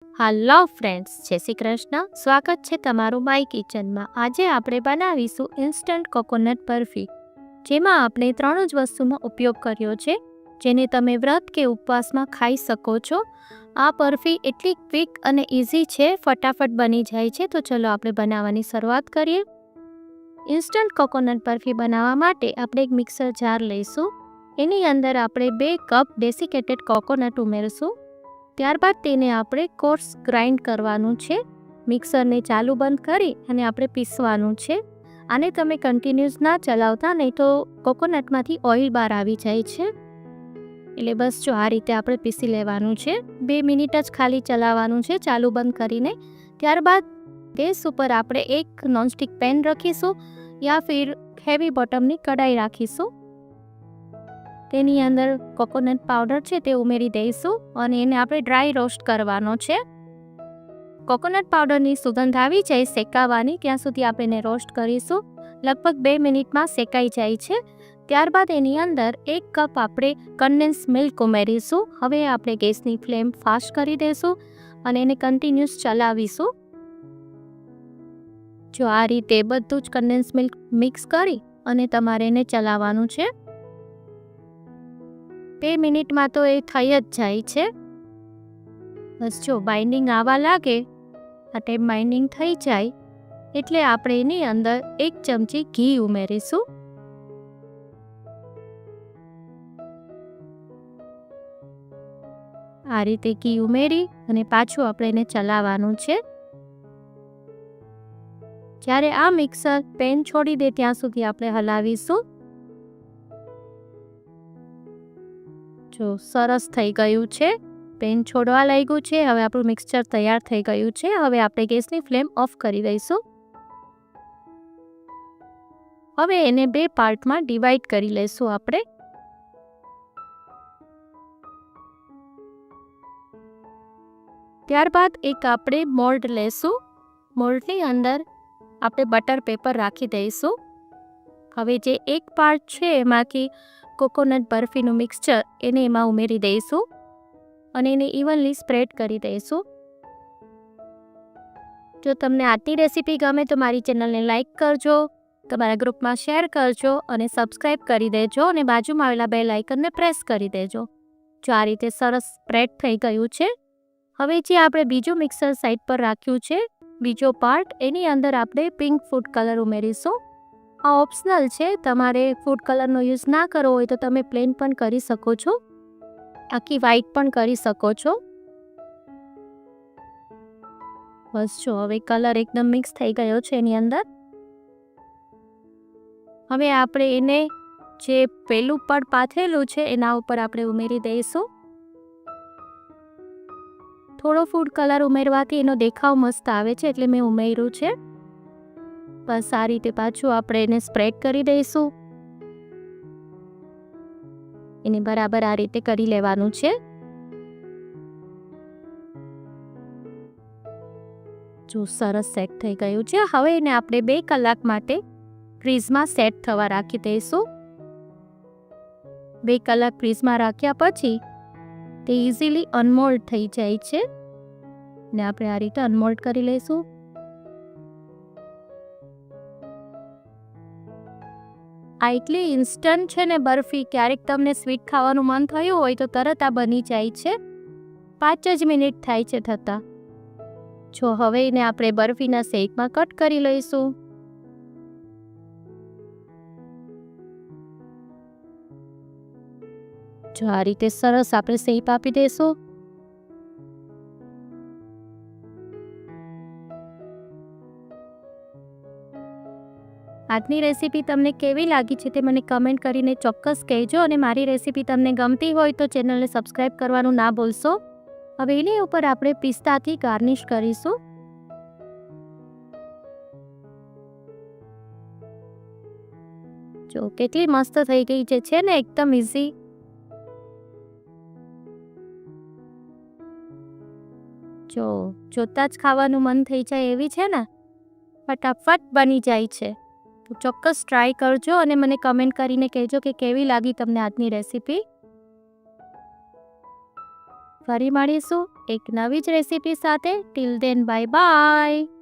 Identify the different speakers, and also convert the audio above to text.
Speaker 1: હાલો friends, જય શ્રી કૃષ્ણ. સ્વાગત છે તમારું માય કિચનમાં. આજે આપણે બનાવીશું ઇન્સ્ટન્ટ કોકોનટ બરફી, જેમાં આપણે 3 જ વસ્તુનો ઉપયોગ કર્યો છે, જેને તમે વ્રત કે ઉપવાસમાં ખાઈ શકો છો. આ બરફી એટલી ક્વિક અને ઇઝી છે, ફટાફટ બની જાય છે. તો ચલો આપણે બનાવવાની શરૂઆત કરીએ. ઇન્સ્ટન્ટ કોકોનટ બરફી બનાવવા માટે આપણે એક મિક્સર જાર લઈશું. એની અંદર આપણે 2 કપ ડેસિકેટેડ કોકોનટ ઉમેરશું. ત્યારબાદ તેને આપણે કોર્સ ગ્રાઇન્ડ કરવાનું છે. મિક્સરને ચાલુ બંધ કરી અને આપણે પીસવાનું છે. આને તમે કન્ટિન્યુઅસ ના ચલાવતા, નહીં તો કોકોનટમાંથી ઓઇલ બહાર આવી જાય છે. એટલે બસ જો આ રીતે આપણે પીસી લેવાનું છે. 2 મિનિટ જ ખાલી ચલાવવાનું છે ચાલુ બંધ કરીને. ત્યારબાદ ગેસ ઉપર આપણે એક નોનસ્ટિક પેન રાખીશું યા ફિર હેવી બોટમની કઢાઈ રાખીશું. તેની અંદર કોકોનટ પાવડર છે તે ઉમેરી દઈશું અને એને આપણે ડ્રાય રોસ્ટ કરવાનો છે. કોકોનટ પાવડરની સુગંધ આવી જાય શેકાવાની, ત્યાં સુધી આપણે એને રોસ્ટ કરીશું. લગભગ 2 મિનિટમાં શેકાઈ જાય છે. ત્યારબાદ એની અંદર 1 કપ આપણે કન્ડેન્સ મિલ્ક ઉમેરીશું. હવે આપણે ગેસની ફ્લેમ ફાસ્ટ કરી દઈશું અને એને કન્ટિન્યુઅસ ચલાવીશું. જો આ રીતે બધું જ કન્ડેન્સ મિલ્ક મિક્સ કરી અને તમારે એને ચલાવવાનું છે. 2 મિનિટમાં તો એ થઈ જ જાય છે. બસ જો બાઇન્ડિંગ આવવા લાગે, આ ટાઈપ બાઇન્ડિંગ થઈ જાય એટલે આપણે એની અંદર 1 ચમચી ઘી ઉમેરીશું. આ રીતે ઘી ઉમેરી અને પાછું આપણે એને ચલાવવાનું છે. જ્યારે આ મિક્સર પેન છોડી દે ત્યાં સુધી આપણે હલાવીશું. જો સરસ થઈ ગયું છે, પેન છોડવા લાગ્યું છે. હવે આપણું મિક્સચર તૈયાર થઈ ગયું છે. હવે આપણે ગેસની ફ્લેમ ઓફ કરી દઈશું. હવે એને 2 પાર્ટમાં ડિવાઈડ કરી લઈશું આપણે. ત્યારબાદ એક આપણે મોલ્ડ લેશું. મોલ્ડની અંદર આપણે બટર પેપર રાખી દઈશું. હવે જે એક પાર્ટ છે એમાંથી કોકોનટ બરફીનું મિક્સચર એને એમાં ઉમેરી દઈશું અને એને ઇવનલી સ્પ્રેડ કરી દઈશું. જો તમને આજની રેસીપી ગમે તો મારી ચેનલને લાઈક કરજો, તમારા ગ્રુપમાં શેર કરજો અને સબસ્ક્રાઈબ કરી દેજો અને બાજુમાં આવેલા બેલ આઇકનને પ્રેસ કરી દેજો. જો આ રીતે સરસ સ્પ્રેડ થઈ ગયું છે. હવે જે આપણે બીજું મિક્સર સાઈડ પર રાખ્યું છે, બીજો પાર્ટ, એની અંદર આપણે પિંક ફૂડ કલર ઉમેરીશું. આ ઓપ્શનલ છે, તમારે ફૂડ કલરનો યુઝ ના કરવો હોય તો તમે પ્લેન પણ કરી શકો છો, આખી વ્હાઈટ પણ કરી શકો છો. બસ જો હવે કલર એકદમ મિક્સ થઈ ગયો છે એની અંદર. હવે આપણે એને જે પેલું પડ પાથરેલું છે એના ઉપર આપણે ઉમેરી દઈશું. થોડો ફૂડ કલર ઉમેરવાથી એનો દેખાવ મસ્ત આવે છે એટલે મેં ઉમેર્યું છે. બસ આ રીતે પાછું આપણે એને સ્પ્રેડ કરી દઈશું. એને બરાબર આ રીતે કરી લેવાનું છે. જો સરસ સેટ થઈ ગયું છે. હવે એને આપણે 2 કલાક માટે ફ્રીઝમાં સેટ થવા રાખી દઈશું. 2 કલાક ફ્રીઝમાં રાખ્યા પછી તે ઇઝીલી અનમોલ્ડ થઈ જાય છે ને આપણે આ રીતે અનમોલ્ડ કરી લઈશું. આ એટલી ઇન્સ્ટન્ટ છે ને બરફી, ક્યારેક તમને સ્વીટ ખાવાનું મન થયું હોય તો તરત આ બની જાય છે. 5 જ મિનિટ થાય છે થતાં. જો હવે એને આપણે બરફીના શેકમાં કટ કરી લઈશું. જો આ રીતે સરસ આપણે શેપ આપી દઈશું. આજની રેસીપી તમને કેવી લાગી છે તે મને કમેન્ટ કરીને ચોક્કસ કહેજો અને મારી રેસીપી તમને ગમતી હોય તો ચેનલને સબસ્ક્રાઈબ કરવાનું ના ભૂલશો. હવે એની ઉપર આપણે પિસ્તાથી ગાર્નિશ કરીશું. જો કેટલી મસ્ત થઈ ગઈ છે ને, એકદમ ઇઝી. જો જોતા જ ખાવાનું મન થઈ જાય એવી છે ને, ફટાફટ બની જાય છે. તો ચોક્કસ ટ્રાય કરજો અને મને કમેન્ટ કરીને કહેજો કે કેવી લાગી તમને આજની રેસીપી. ફરી મળીશું એક નવી જ રેસીપી સાથે. Till then bye by.